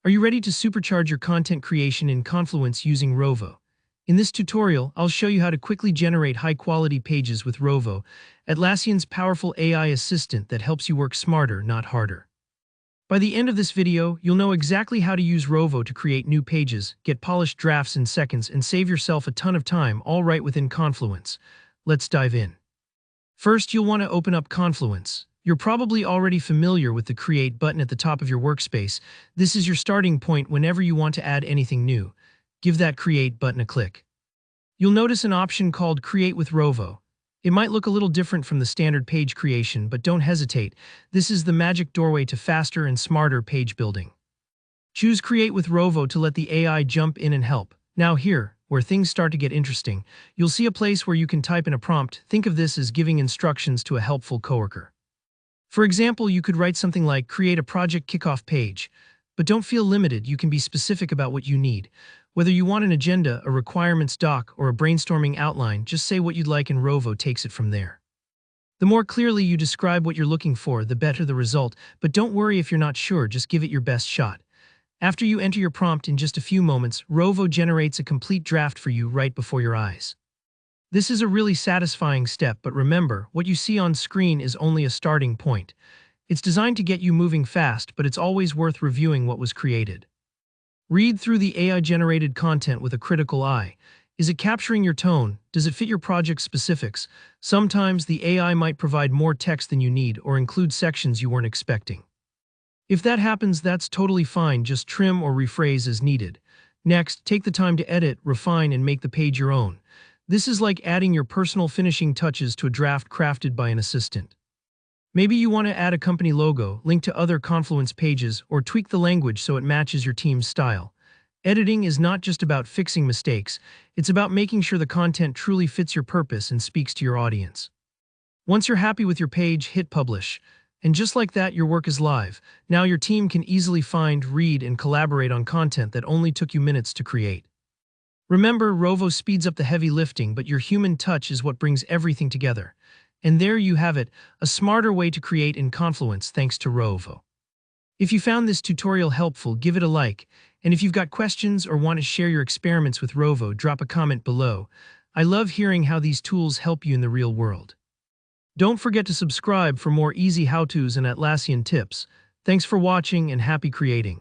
Are you ready to supercharge your content creation in Confluence using Rovo? In this tutorial, I'll show you how to quickly generate high-quality pages with Rovo, Atlassian's powerful AI assistant that helps you work smarter, not harder. By the end of this video, you'll know exactly how to use Rovo to create new pages, get polished drafts in seconds, and save yourself a ton of time, all right within Confluence. Let's dive in. First, you'll want to open up Confluence. You're probably already familiar with the Create button at the top of your workspace. This is your starting point whenever you want to add anything new. Give that Create button a click. You'll notice an option called Create with Rovo. It might look a little different from the standard page creation, but don't hesitate. This is the magic doorway to faster and smarter page building. Choose Create with Rovo to let the AI jump in and help. Now here, where things start to get interesting, you'll see a place where you can type in a prompt. Think of this as giving instructions to a helpful coworker. For example, you could write something like, create a project kickoff page. But don't feel limited, you can be specific about what you need. Whether you want an agenda, a requirements doc, or a brainstorming outline, just say what you'd like and Rovo takes it from there. The more clearly you describe what you're looking for, the better the result, but don't worry if you're not sure, just give it your best shot. After you enter your prompt in just a few moments, Rovo generates a complete draft for you right before your eyes. This is a really satisfying step, but remember, what you see on screen is only a starting point. It's designed to get you moving fast, but it's always worth reviewing what was created. Read through the AI-generated content with a critical eye. Is it capturing your tone? Does it fit your project specifics? Sometimes the AI might provide more text than you need or include sections you weren't expecting. If that happens, that's totally fine, just trim or rephrase as needed. Next, take the time to edit, refine, and make the page your own. This is like adding your personal finishing touches to a draft crafted by an assistant. Maybe you want to add a company logo, link to other Confluence pages, or tweak the language so it matches your team's style. Editing is not just about fixing mistakes, it's about making sure the content truly fits your purpose and speaks to your audience. Once you're happy with your page, hit publish. And just like that, your work is live. Now your team can easily find, read, and collaborate on content that only took you minutes to create. Remember, Rovo speeds up the heavy lifting, but your human touch is what brings everything together. And there you have it, a smarter way to create in Confluence thanks to Rovo. If you found this tutorial helpful, give it a like. And if you've got questions or want to share your experiments with Rovo, drop a comment below. I love hearing how these tools help you in the real world. Don't forget to subscribe for more easy how-tos and Atlassian tips. Thanks for watching and happy creating.